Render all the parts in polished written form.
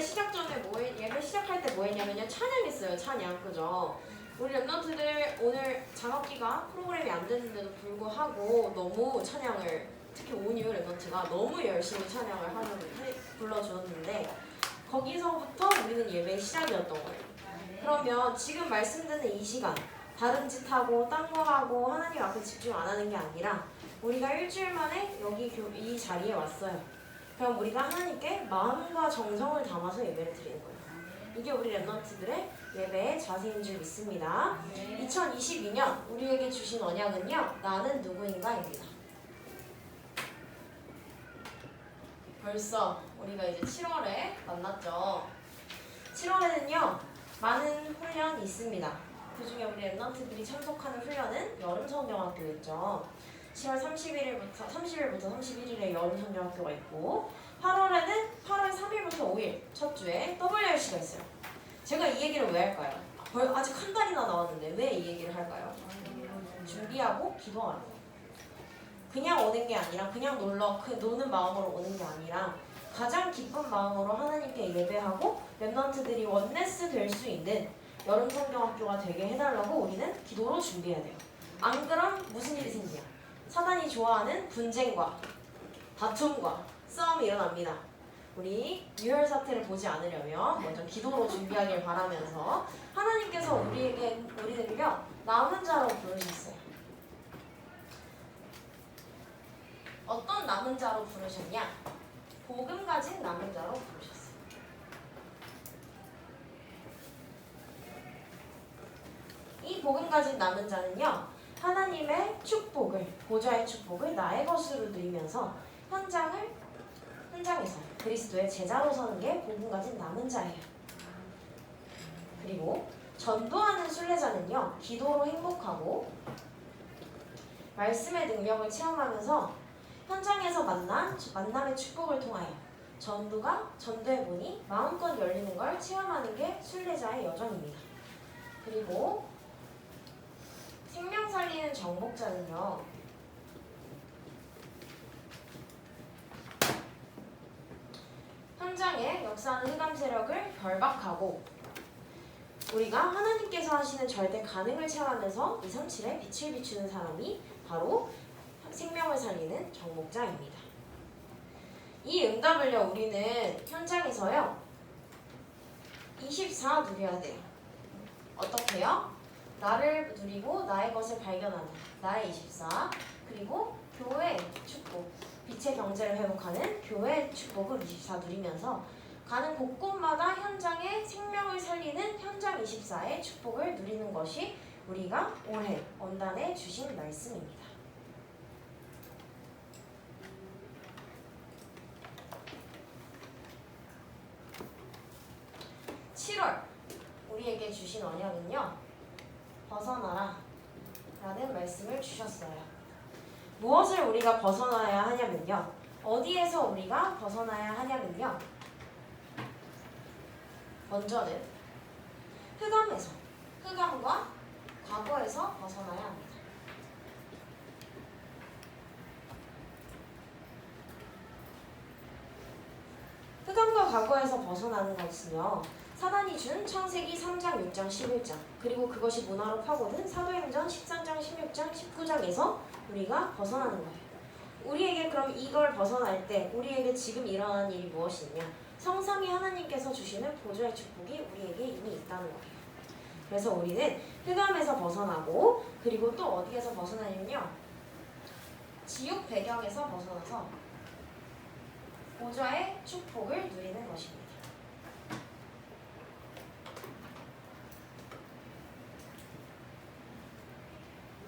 시작 전에 예배 시작할 때 뭐 했냐면요. 찬양했어요. 찬양. 그죠? 우리 랩런트들 오늘 장학기가 프로그램이 안 됐는데도 불구하고 너무 찬양을, 특히 온유 랩런트가 너무 열심히 찬양을 불러주었는데 거기서부터 우리는 예배의 시작이었던 거예요. 그러면 지금 말씀드리는 이 시간 다른 짓 하고 딴 거 하고 하나님 앞에 집중 안 하는 게 아니라 우리가 일주일 만에 여기 이 자리에 왔어요. 그럼 우리가 하나님께 마음과 정성을 담아서 예배를 드리는 거예요. 이게 우리 랩런트들의 예배의 자세인 줄 믿습니다. 2022년 우리에게 주신 언약은요. 나는 누구인가입니다. 벌써 우리가 이제 7월에 만났죠. 7월에는요. 많은 훈련이 있습니다. 그중에 우리 랩런트들이 참석하는 훈련은 여름성경학교였죠. 7월 30일부터 31일에 여름성경학교가 있고 8월에는 8월 3일부터 5일 첫 주에 WRC가 있어요. 제가 이 얘기를 왜 할까요? 아직 한 달이나 나왔는데 왜 이 얘기를 할까요? 준비하고 기도하는 거예요. 그냥 오는 게 아니라 그냥 노는 마음으로 오는 게 아니라 가장 기쁜 마음으로 하나님께 예배하고 랩런트들이 원네스 될 수 있는 여름성경학교가 되게 해달라고 우리는 기도로 준비해야 돼요. 안 그럼 무슨 일이 생겨요? 사단이 좋아하는 분쟁과 다툼과 싸움이 일어납니다. 우리 유혈 사태를 보지 않으려면 먼저 기도로 준비하길 바라면서 하나님께서 우리들을요 남은 자로 부르셨어요. 어떤 남은 자로 부르셨냐? 복음 가진 남은 자로 부르셨어요. 이 복음 가진 남은 자는요 하나님의 축복을, 보좌의 축복을 나의 것으로 누리면서 현장에서 그리스도의 제자로 서는 게 복음 가진 남은 자예요. 그리고 전도하는 순례자는요 기도로 행복하고 말씀의 능력을 체험하면서 현장에서 만남의 축복을 통하여 전도의 문이 마음껏 열리는 걸 체험하는 게 순례자의 여정입니다. 그리고 생명 살리는 정복자는요 현장에 역사하는 흑암 세력을 결박하고 우리가 하나님께서 하시는 절대 가능을 체험하면서 237에 빛을 비추는 사람이 바로 생명을 살리는 정복자입니다. 이 응답을요 우리는 현장에서요 24 누려야 돼요. 어떻게요? 나를 누리고 나의 것을 발견하는 나의 24, 그리고 교회의 축복, 빛의 경제를 회복하는 교회의 축복을 24 누리면서 가는 곳곳마다 현장에 생명을 살리는 현장 24의 축복을 누리는 것이 우리가 올해 원단에 주신 말씀입니다. 7월 우리에게 주신 언약은요 벗어나라 라는 말씀을 주셨어요. 무엇을 우리가 벗어나야 하냐면요 어디에서 우리가 벗어나야 하냐면요 먼저는 흑암과 과거에서 벗어나야 합니다. 흑암과 과거에서 벗어나는 것은요 사단이 준 창세기 3장, 6장, 11장 그리고 그것이 문화로 파고든 사도행전 13장, 16장, 19장에서 우리가 벗어나는 거예요. 우리에게 그럼 이걸 벗어날 때 우리에게 지금 일어나는 일이 무엇이냐? 성삼위 하나님께서 주시는 보좌의 축복이 우리에게 이미 있다는 거예요. 그래서 우리는 흑암에서 벗어나고 그리고 또 어디에서 벗어나냐면요 지옥 배경에서 벗어나서 보좌의 축복을 누리는 것입니다.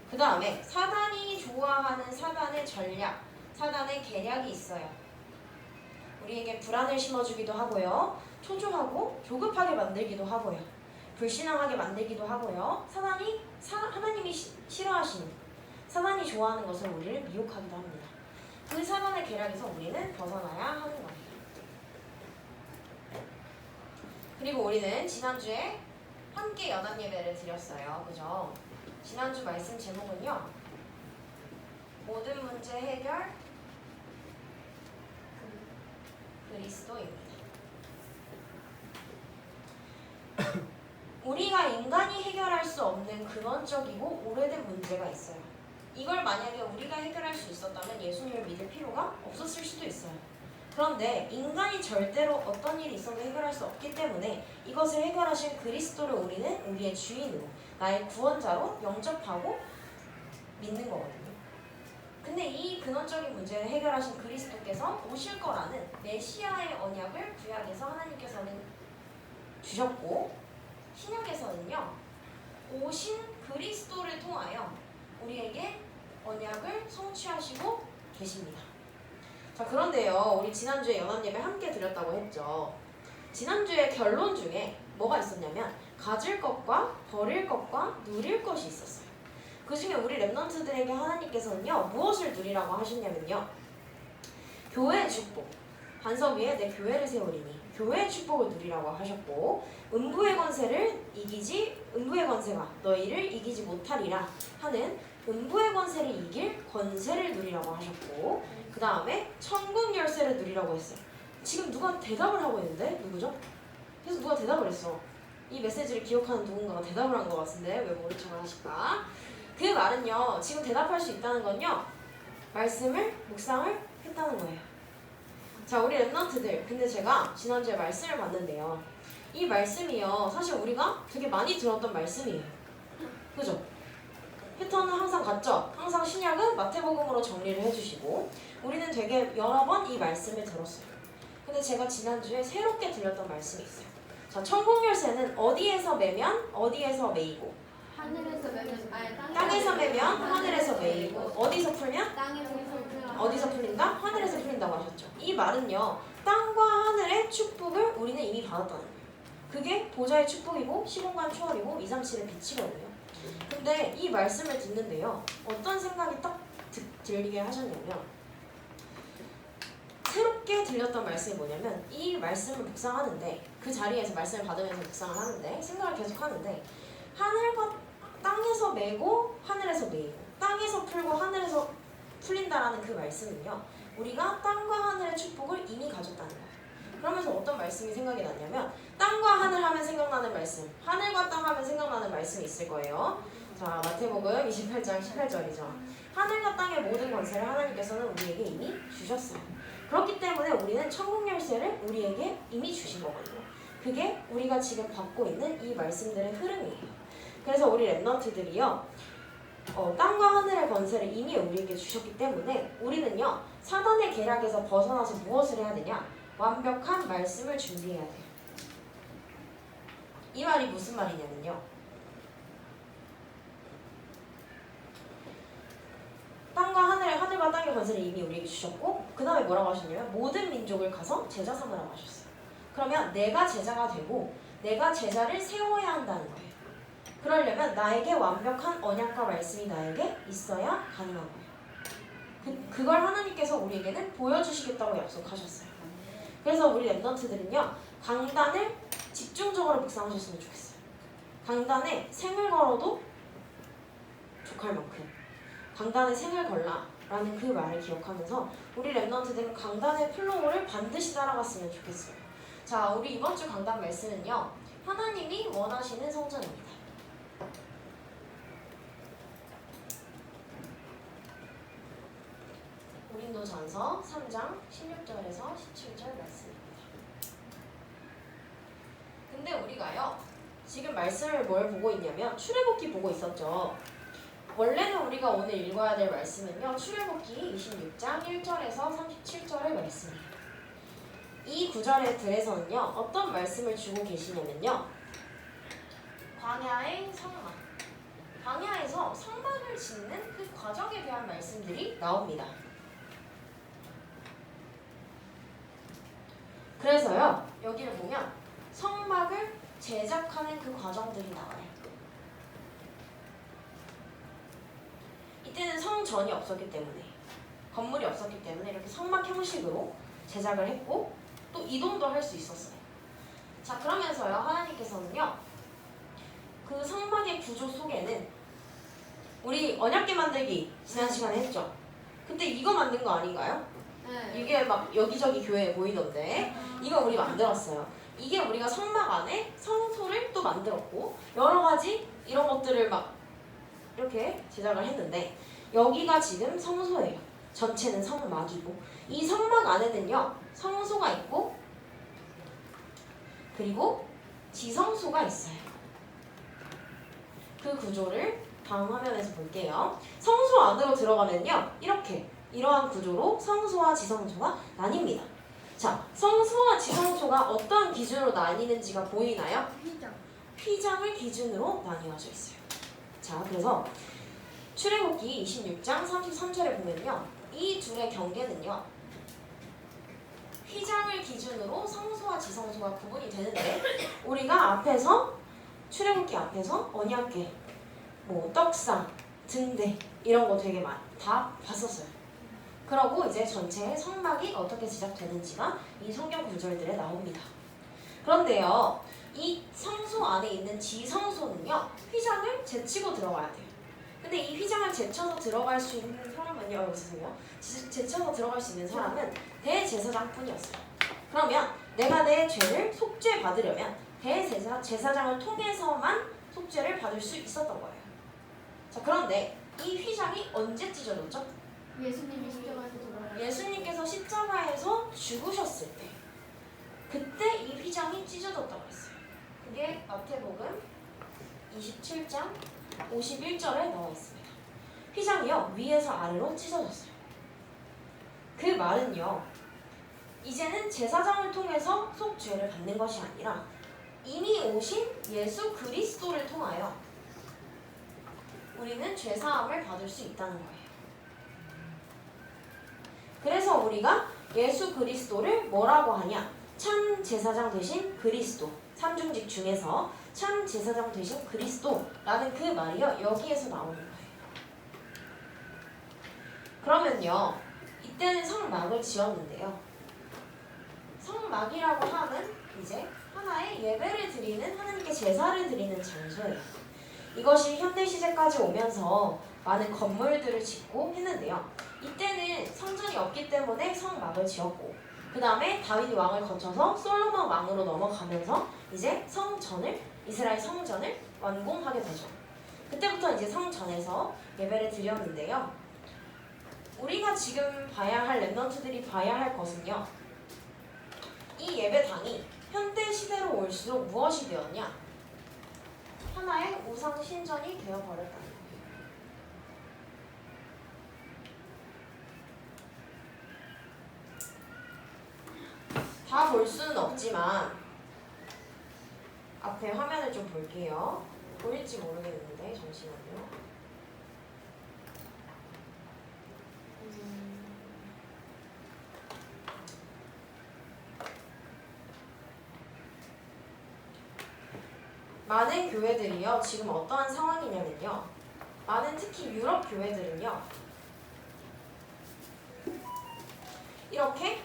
그 다음에 사단이 좋아하는 사단의 전략, 사단의 계략이 있어요. 우리에게 불안을 심어주기도 하고요. 초조하고 조급하게 만들기도 하고요. 불신앙하게 만들기도 하고요. 하나님이 싫어하시는, 사단이 좋아하는 것을 우리를 미혹하기도 합니다. 그 사단의 계략에서 우리는 벗어나야 하는 겁니다. 그리고 우리는 지난주에 함께 연합 예배를 드렸어요. 그죠? 지난주 말씀 제목은요 모든 문제 해결 그리스도입니다. 인간이 해결할 수 없는 근원적이고 오래된 문제가 있어요. 이걸 만약에 우리가 해결할 수 있었다면 예수님을 믿을 필요가 없었을 수도 있어요. 그런데 인간이 절대로 어떤 일이 있어도 해결할 수 없기 때문에 이것을 해결하신 그리스도를 우리는 우리의 주인으로, 나의 구원자로 영접하고 믿는 거거든요. 근데 이 근원적인 문제를 해결하신 그리스도께서 오실 거라는 메시아의 언약을 구약에서 하나님께서는 주셨고, 신약에서는요 오신 그리스도를 통하여 우리에게 언약을 성취하시고 계십니다. 자, 그런데요, 우리 지난주에 연합예배 함께 드렸다고 했죠. 지난주에 결론 중에 뭐가 있었냐면 가질 것과 버릴 것과 누릴 것이 있었어요. 그 중에 우리 랩런트들에게 하나님께서는요 무엇을 누리라고 하셨냐면요, 교회의 축복, 반석 위에 내 교회를 세우리니 교회의 축복을 누리라고 하셨고, 음부의 권세가 너희를 이기지 못하리라 하는 음부의 권세를 이길 권세를 누리라고 하셨고, 그 다음에 천국 열쇠를 누리라고 했어요. 지금 누가 대답을 하고 있는데? 누구죠? 그래서 누가 대답을 했어. 이 메시지를 기억하는 누군가가 대답을 한 것 같은데 왜 모른 척을 하실까? 그 말은요, 지금 대답할 수 있다는 건요 말씀을 묵상을 했다는 거예요. 자, 우리 랩런트들, 근데 제가 지난주에 말씀을 봤는데요, 이 말씀이요 사실 우리가 되게 많이 들었던 말씀이에요. 그죠? 패턴은 항상 같죠? 항상 신약은 마태복음으로 정리를 해주시고 우리는 되게 여러 번 이 말씀을 들었어요. 근데 제가 지난주에 새롭게 들렸던 말씀이 있어요. 자, 천국 열쇠는 어디에서 매면 어디에서 매이고, 하늘에서 매면 땅에서 매면 하늘에서 매이고, 어디서 풀면 땅에서 풀면 어디서 풀린다? 하늘에서 풀린다고 하셨죠. 이 말은요 땅과 하늘의 축복을 우리는 이미 받았다는 거예요. 그게 보좌의 축복이고 시공간 초월이고 237의 빛이거든요. 근데 이 말씀을 듣는데요 어떤 생각이 딱 들리게 하셨냐면, 새롭게 들렸던 말씀이 뭐냐면, 이 말씀을 묵상하는데, 그 자리에서 말씀을 받으면서 묵상을 하는데, 생각을 계속 하는데, 하늘과 땅에서 매고 하늘에서 매이고, 땅에서 풀고 하늘에서 풀린다라는 그 말씀은요 우리가 땅과 하늘의 축복을 이미 가졌다는 거예요. 그러면서 어떤 말씀이 생각이 났냐면, 땅과 하늘 하면 생각나는 말씀, 하늘과 땅 하면 생각나는 말씀이 있을 거예요. 자, 마태복음 28장 18절이죠. 하늘과 땅의 모든 권세를 하나님께서는 우리에게 이미 주셨어요. 그렇기 때문에 우리는 천국 열쇠를 우리에게 이미 주신 거거든요. 그게 우리가 지금 받고 있는 이 말씀들의 흐름이에요. 그래서 우리 랩런트들이요 땅과 하늘의 권세를 이미 우리에게 주셨기 때문에 우리는요 사단의 계략에서 벗어나서 무엇을 해야 되냐? 완벽한 말씀을 준비해야 돼요. 이 말이 무슨 말이냐면요, 하늘과 땅의 권세를 이미 우리에게 주셨고, 그 다음에 뭐라고 하셨냐면 모든 민족을 가서 제자 삼으라고 하셨어요. 그러면 내가 제자가 되고 내가 제자를 세워야 한다는 거예요. 그러려면 나에게 완벽한 언약과 말씀이 나에게 있어야 가능한 거예요. 그걸 하나님께서 우리에게는 보여주시겠다고 약속하셨어요. 그래서 우리 랩런트들은요 강단을 집중적으로 묵상하셨으면 좋겠어요. 강단에 생을 걸어도 족할 만큼 강단에 생을 걸라 라는 그 말을 기억하면서 우리 랩런트들은 강단의 플로우를 반드시 따라갔으면 좋겠어요. 자, 우리 이번 주 강단 말씀은요 하나님이 원하시는 성전입니다. 고린도전서 3장 16절에서 17절 말씀입니다. 근데 우리가요 지금 말씀을 뭘 보고 있냐면 출애굽기 보고 있었죠. 원래는 우리가 오늘 읽어야 될 말씀은요 출애굽기 26장 1절에서 37절의 말씀이에요. 이 구절의 글에서는요 어떤 말씀을 주고 계시냐면요, 광야의 성막, 광야에서 성막을 짓는 그 과정에 대한 말씀들이 나옵니다. 그래서요 여기를 보면 성막을 제작하는 그 과정들이 나와요. 이때는 성전이 없었기 때문에, 건물이 없었기 때문에 이렇게 성막 형식으로 제작을 했고 또 이동도 할 수 있었어요. 자, 그러면서요 하나님께서는요 그 성막의 구조 속에는 우리 언약궤 만들기 지난 시간에 했죠. 그때 이거 만든 거 아닌가요? 네. 이게 막 여기저기 교회에 보이던데 이거 우리 만들었어요. 이게 우리가 성막 안에 성소를 또 책도 만들었고 여러 가지 이런 것들을 막 이렇게 제작을 했는데 여기가 지금 성소예요. 전체는 성막이고 이 성막 안에는요 성소가 있고 그리고 지성소가 있어요. 그 구조를 다음 화면에서 볼게요. 성소 안으로 들어가면요 이렇게 이러한 구조로 성소와 지성소가 나뉩니다. 자, 성소와 지성소가 어떤 기준으로 나뉘는지가 보이나요? 휘장을 기준으로 나뉘어져 있어요. 자, 그래서 출애굽기 26장 33절에 보면요 이 둘의 경계는요 휘장을 기준으로 성소와 지성소가 구분이 되는데 우리가 앞에서 출애굽기 앞에서 언약궤, 뭐 떡상, 등대 이런 거 되게 많이 다 봤었어요. 그러고 이제 전체 성막이 어떻게 제작되는지가 이 성경 구절들에 나옵니다. 그런데요, 이 성소 안에 있는 지성소는요, 휘장을 제치고 들어가야 돼요. 근데 이 휘장을 제쳐서 들어갈 수 있는 사람은요, 여기서요, 제쳐서 들어갈 수 있는 사람은 대제사장뿐이었어요. 그러면 내가 내 죄를 속죄 받으려면 대제사장을 통해서만 속죄를 받을 수 있었던 거예요. 자, 그런데 이 휘장이 언제 찢어졌죠? 예수님이 십자가에서 돌아가셨어요. 예수님께서 십자가에서 죽으셨을 때 그때 이 휘장이 찢어졌다고 했어요. 그게 마태복음 27장 51절에 나와 있습니다. 휘장이요 위에서 아래로 찢어졌어요. 그 말은요 이제는 제사장을 통해서 속죄를 받는 것이 아니라 이미 오신 예수 그리스도를 통하여 우리는 죄사함을 받을 수 있다는 거예요. 그래서 우리가 예수 그리스도를 뭐라고 하냐? 참 제사장 되신 그리스도, 삼중직 중에서 참 제사장 되신 그리스도라는 그 말이요 여기에서 나오는 거예요. 그러면요 이때는 성막을 지었는데요 성막이라고 하면 이제 하나의 예배를 드리는 하나님께 제사를 드리는 장소예요. 이것이 현대시대까지 오면서 많은 건물들을 짓고 했는데요. 이때는 성전이 없기 때문에 성막을 지었고 그 다음에 다윗 왕을 거쳐서 솔로몬 왕으로 넘어가면서 이제 이스라엘 성전을 완공하게 되죠. 그때부터 이제 성전에서 예배를 드렸는데요. 우리가 지금 봐야 할 렘넌트들이 봐야 할 것은요. 이 예배당이 현대시대로 올수록 무엇이 되었냐? 하나의 우상 신전이 되어버렸다는 거예요. 다 볼 수는 없지만 앞에 화면을 좀 볼게요. 보일지 모르겠는데 잠시만요. 많은 교회들이요 지금 어떠한 상황이냐면요 많은 특히 유럽 교회들은요 이렇게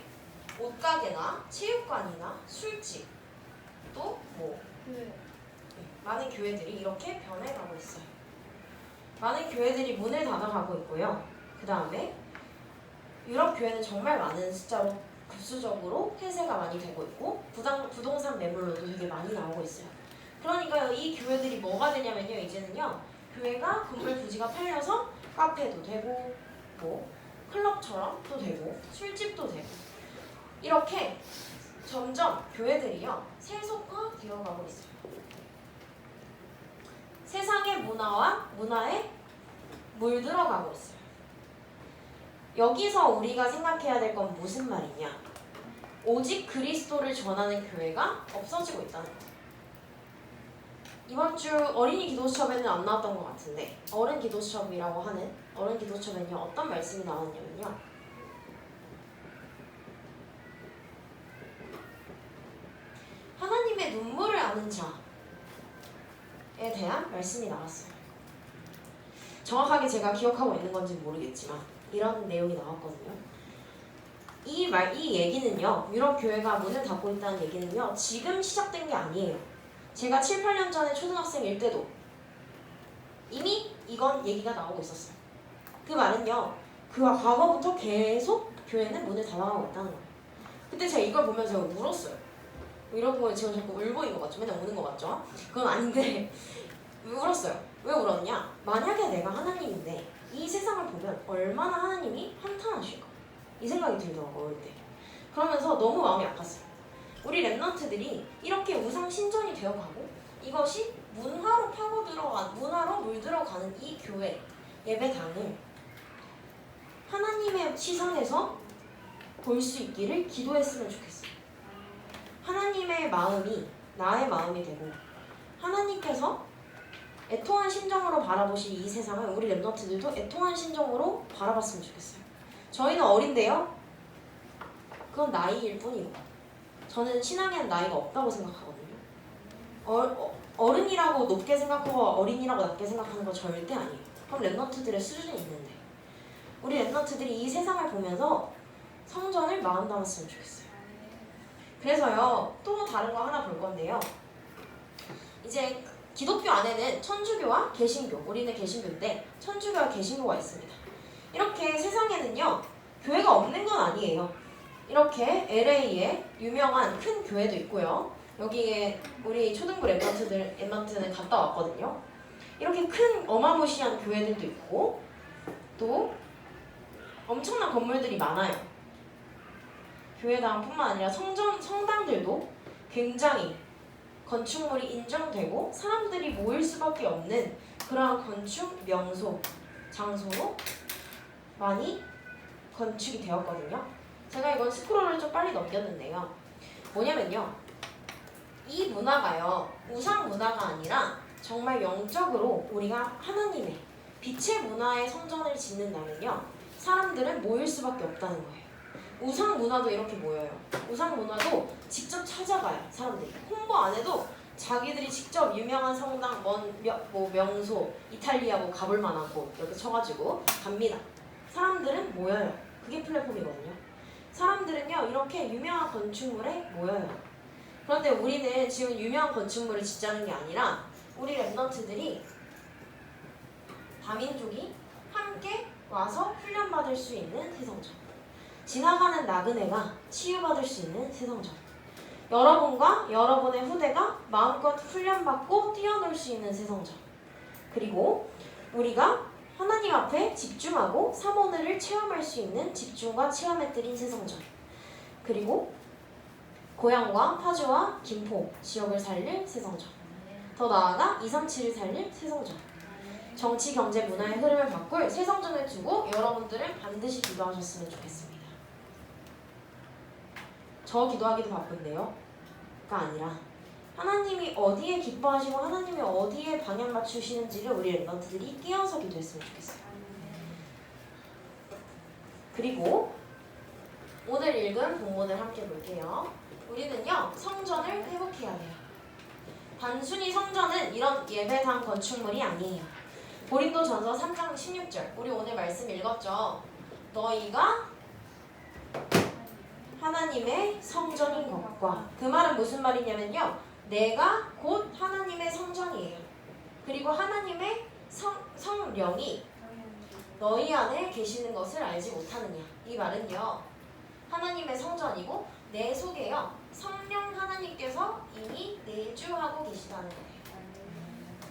옷가게나 체육관이나 술집 또 뭐 많은 교회들이 이렇게 변해가고 있어요. 많은 교회들이 문을 닫아가고 있고요. 그 다음에 유럽 교회는 정말 많은 숫자로 급수적으로 폐쇄가 많이 되고 있고 부동산 매물로도 되게 많이 나오고 있어요. 그러니까 이 교회들이 뭐가 되냐면요 이제는요 교회가 건물 부지가 팔려서 카페도 되고 뭐 클럽처럼 또 되고 술집도 되고 이렇게 점점 교회들이요 세속화 되어가고 있어요. 세상의 문화에 물들어가고 있어요. 여기서 우리가 생각해야 될 건 무슨 말이냐? 오직 그리스도를 전하는 교회가 없어지고 있다는 거예요. 이번 주 어린이 기도 수업에는 안 나왔던 것 같은데 어른 기도 수업이라고 하는 어른 기도 수업에는요 어떤 말씀이 나왔냐면요 하나님의 눈물을 아는 자에 대한 말씀이 나왔어요. 정확하게 제가 기억하고 있는 건지 모르겠지만 이런 내용이 나왔거든요. 이 얘기는요 유럽 교회가 문을 닫고 있다는 얘기는요 지금 시작된 게 아니에요. 제가 7, 8년 전에 초등학생일 때도 이미 이건 얘기가 나오고 있었어요. 그 말은요 그와 과거부터 계속 교회는 문을 닫아가고 있다는 거예요. 그때 제가 이걸 보면서 울었어요. 이런 거에 지금 자꾸 울보인 것 같죠? 맨날 우는 것 같죠? 그건 아닌데 왜 울었어요? 왜 울었냐? 만약에 내가 하나님인데 이 세상을 보면 얼마나 하나님이 한탄하실까? 이 생각이 들더라고요, 어릴 때. 그러면서 너무 마음이 아팠어요. 우리 랩런트들이 이렇게 우상 신전이 되어가고 이것이 문화로 문화로 물들어가는 이 교회 예배당을 하나님의 시선에서 볼 수 있기를 기도했으면 좋겠어요. 하나님의 마음이 나의 마음이 되고 하나님께서 애통한 심정으로 바라보실 이 세상을 우리 랩런트들도 애통한 심정으로 바라봤으면 좋겠어요. 저희는 어린데요. 그건 나이일 뿐이고 저는 신앙에는 나이가 없다고 생각하거든요. 어른이라고 높게 생각하고 어린이라고 낮게 생각하는 건 절대 아니에요. 그럼 랩런트들의 수준이 있는데 우리 랩런트들이 이 세상을 보면서 성전을 마음 담았으면 좋겠어요. 그래서요 또 다른 거 하나 볼 건데요. 이제 기독교 안에는 천주교와 개신교, 우리는 개신교인데 천주교와 개신교가 있습니다. 이렇게 세상에는요 교회가 없는 건 아니에요. 이렇게 LA에 유명한 큰 교회도 있고요. 여기에 우리 초등부 랩런트는 갔다 왔거든요. 이렇게 큰 어마무시한 교회들도 있고 또 엄청난 건물들이 많아요. 교회당뿐만 아니라 성당들도 굉장히 건축물이 인정되고 사람들이 모일 수밖에 없는 그러한 건축 명소, 장소로 많이 건축이 되었거든요. 제가 이건 스크롤을 좀 빨리 넘겼는데요. 뭐냐면요. 이 문화가요. 우상 문화가 아니라 정말 영적으로 우리가 하나님의 빛의 문화의 성전을 짓는다면요. 사람들은 모일 수밖에 없다는 거예요. 우상 문화도 이렇게 모여요. 우상 문화도 직접 찾아가요. 사람들이. 홍보 안 해도 자기들이 직접 유명한 성당, 명소, 이탈리아 뭐 가볼 만한 곳 이렇게 쳐가지고 갑니다. 사람들은 모여요. 그게 플랫폼이거든요. 사람들은요 이렇게 유명한 건축물에 모여요. 그런데 우리는 지금 유명한 건축물을 짓자는 게 아니라 우리 랩런트들이 다민족이 함께 와서 훈련받을 수 있는 새성전, 지나가는 나그네가 치유받을 수 있는 새성전, 여러분과 여러분의 후대가 마음껏 훈련받고 뛰어놀 수 있는 새성전, 그리고 우리가 하나님 앞에 집중하고 삼오늘을 체험할 수 있는 집중과 체험에 들인 새성전, 그리고 고향과 파주와 김포 지역을 살릴 새성전, 더 나아가 237을 살릴 새성전, 정치, 경제, 문화의 흐름을 바꿀 새성전을 두고 여러분들은 반드시 기도하셨으면 좋겠습니다. 저 기도하기도 바쁜데요. 가 아니라 하나님이 어디에 기뻐하시고 하나님이 어디에 방향 맞추시는지를 우리 랩런트들이 끼어서 기도했으면 좋겠어요. 그리고 오늘 읽은 본문을 함께 볼게요. 우리는요 성전을 회복해야 돼요. 단순히 성전은 이런 예배당 건축물이 아니에요. 고린도전서 3장 16절 우리 오늘 말씀 읽었죠. 너희가 하나님의 성전인 것과, 그 말은 무슨 말이냐면요, 내가 곧 하나님의 성전이에요. 그리고 하나님의 성령이 너희 안에 계시는 것을 알지 못하느냐. 이 말은요 하나님의 성전이고 내 속에요 성령 하나님께서 이미 내주하고 계시다는 거예요.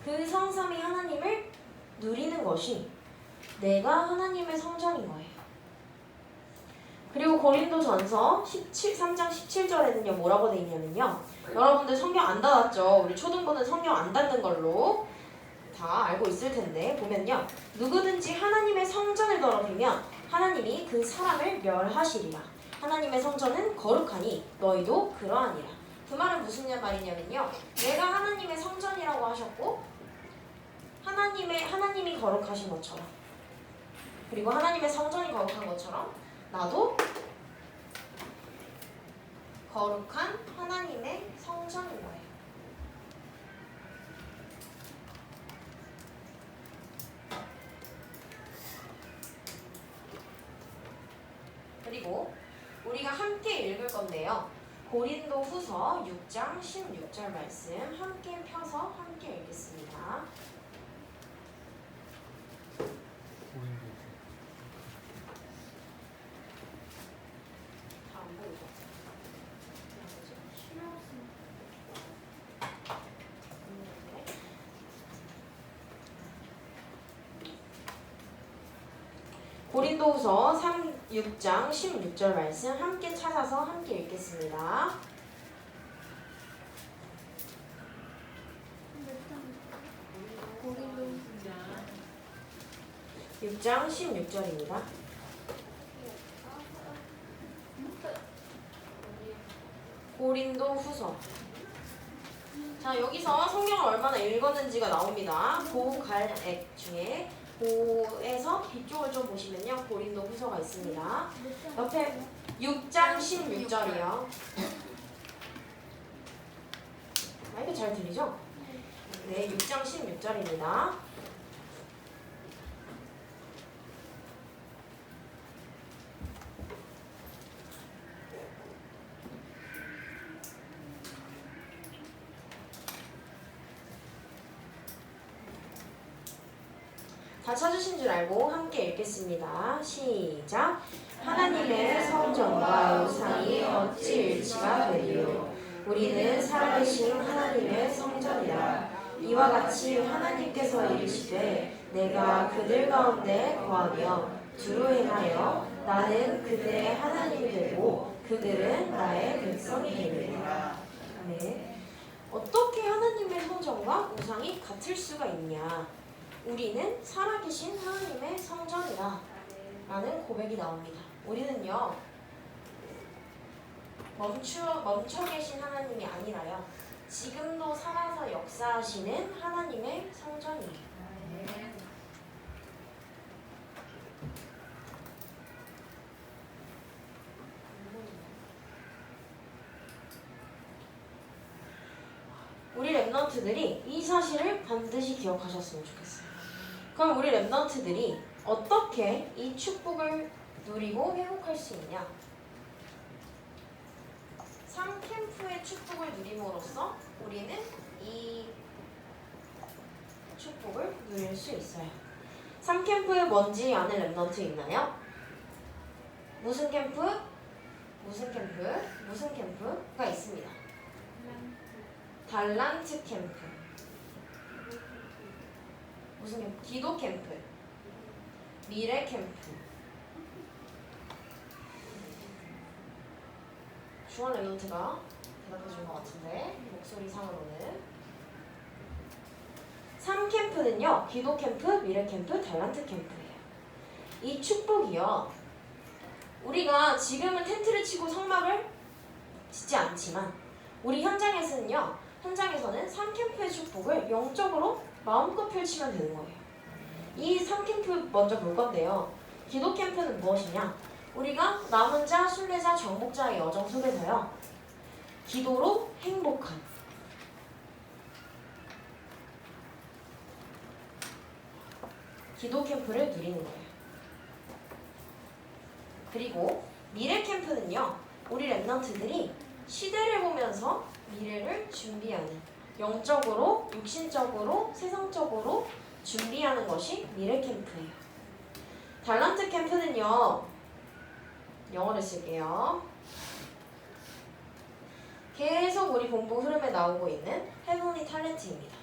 그 성삼위 하나님을 누리는 것이 내가 하나님의 성전인 거예요. 그리고 고린도전서 3장 17절에는요 뭐라고 돼 있냐면요, 여러분들 성경 안 닫았죠? 우리 초등부는 성경 안 닫는 걸로 다 알고 있을 텐데 보면요, 누구든지 하나님의 성전을 더럽히면 하나님이 그 사람을 멸하시리라. 하나님의 성전은 거룩하니 너희도 그러하니라. 그 말은 무슨 말이냐면요, 내가 하나님의 성전이라고 하셨고 하나님이 거룩하신 것처럼, 그리고 하나님의 성전이 거룩한 것처럼 나도 거룩한 하나님의 성전인 거예요. 그리고 우리가 함께 읽을 건데요. 고린도후서 6장 16절 말씀 함께 펴서 함께 읽겠습니다. 다 안 보이죠? 고린도후서 6장 16절 말씀 함께 찾아서 함께 읽겠습니다. 6장 16절입니다. 고린도후서. 자, 여기서 성경을 얼마나 읽었는지가 나옵니다. 고갈액 중에 고에서 뒤쪽을 좀 보시면요, 고린도후서가 있습니다. 옆에 6장 16절이요. 마이크 잘 들리죠? 네, 6장 16절입니다. 다 찾으신 줄 알고 함께 읽겠습니다. 시작. 하나님의 성전과 우상이 어찌 일치가 되리요. 우리는 살아계신 하나님의 성전이라. 이와 같이 하나님께서 이르시되 내가 그들 가운데 거하며 두루 행하여 나는 그들의 하나님이 되고 그들은 나의 백성이 되리라. 네. 어떻게 하나님의 성전과 우상이 같을 수가 있냐? 우리는 살아계신 하나님의 성전이라 라는 고백이 나옵니다. 우리는요, 멈춰 계신 하나님이 아니라요, 지금도 살아서 역사하시는 하나님의 성전이에요. 우리 랩런트들이 이 사실을 반드시 기억하셨으면 좋겠어요. 그럼 우리 랩런트들이 어떻게 이 축복을 누리고 회복할 수 있냐? 3캠프의 축복을 누림으로써 우리는 이 축복을 누릴 수 있어요. 3캠프에 뭔지 아는 랩런트 있나요? 무슨 캠프? 무슨 캠프? 무슨 캠프가 있습니다. 달란트 캠프. 무슨 캠프? 기도 캠프, 미래 캠프. 중앙 랩런트가 대답해준 것 같은데, 목소리 상으로는 3캠프는요, 기도 캠프, 미래 캠프, 달란트 캠프예요. 이 축복이요, 우리가 지금은 텐트를 치고 성막을 짓지 않지만 우리 현장에서는 3캠프의 축복을 영적으로 마음껏 펼치면 되는 거예요. 이 3캠프 먼저 볼 건데요. 기도 캠프는 무엇이냐? 우리가 남은 자, 순례자, 정복자의 여정 속에서요, 기도로 행복한, 기도 캠프를 누리는 거예요. 그리고 미래 캠프는요, 우리 랩런트들이 시대를 보면서 미래를 준비하는, 영적으로, 육신적으로, 세상적으로 준비하는 것이 미래 캠프예요. 달란트 캠프는요, 영어를 쓸게요. 계속 우리 공부 흐름에 나오고 있는 헤븐리 탤런트입니다.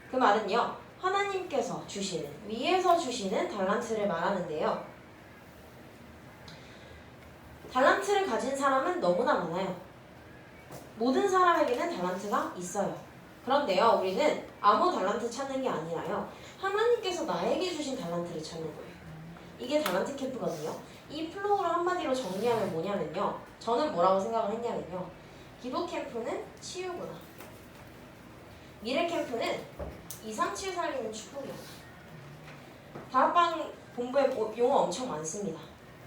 그 말은요, 하나님께서 주시는, 위에서 주시는 달란트를 말하는데요, 달란트를 가진 사람은 너무나 많아요. 모든 사람에게는 달란트가 있어요. 그런데요, 우리는 아무 달란트 찾는 게 아니라요, 하나님께서 나에게 주신 달란트를 찾는 거예요. 이게 달란트 캠프거든요. 이 플로우를 한마디로 정리하면 뭐냐면요, 저는 뭐라고 생각을 했냐면요, 기도 캠프는 치유구나, 미래 캠프는 이상치유 살리는 축복이야. 다락방 본부에 용어 엄청 많습니다.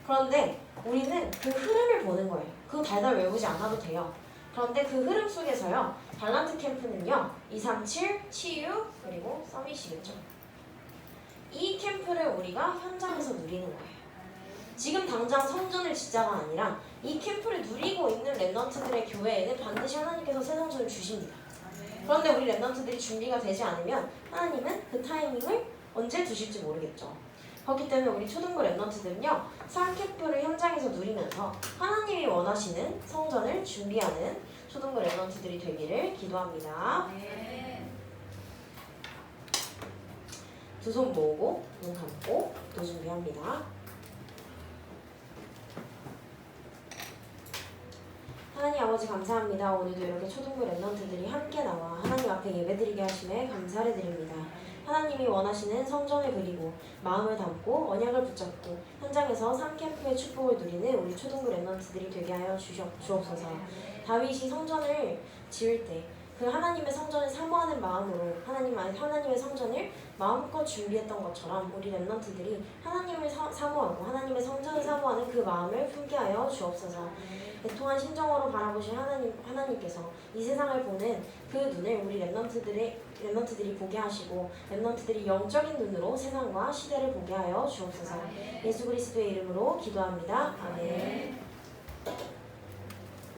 그런데 우리는 그 흐름을 보는 거예요. 그거 달달 외우지 않아도 돼요. 그런데 그 흐름 속에서요, 달란트 캠프는요, 237, 치유, 그리고 서밋이겠죠. 이 캠프를 우리가 현장에서 누리는 거예요. 지금 당장 성전을 짓자가 아니라 이 캠프를 누리고 있는 랩런트들의 교회에는 반드시 하나님께서 새 성전을 주십니다. 그런데 우리 랩런트들이 준비가 되지 않으면 하나님은 그 타이밍을 언제 두실지 모르겠죠. 그렇기 때문에 우리 초등부 랩런트들은요, 3캠프를 현장에서 누리면서 하나님이 원하시는 성전을 준비하는 초등부 랩런트들이 되기를 기도합니다. 두 손 모으고 눈 감고 또 준비합니다. 아버지 감사합니다. 오늘도 이렇게 초등부 랩런트들이 함께 나와 하나님 앞에 예배드리게 하심에 감사를 드립니다. 하나님이 원하시는 성전을 그리고 마음을 담고 언약을 붙잡고 현장에서 3캠프의 축복을 누리는 우리 초등부 랩런트들이 되게 하여 주옵소서. 다윗이 성전을 지을 때 그 하나님의 성전을 사모하는 마음으로 하나님의 성전을 마음껏 준비했던 것처럼 우리 랩런트들이 하나님을 사모하고 하나님의 성전을 사모하는 그 마음을 품게 하여 주옵소서. 애통한 심정으로 바라보신 하나님께서 이 세상을 보는 그 눈을 우리 랩런트들이 보게 하시고 랩런트들이 영적인 눈으로 세상과 시대를 보게 하여 주옵소서. 예수 그리스도의 이름으로 기도합니다. 아멘.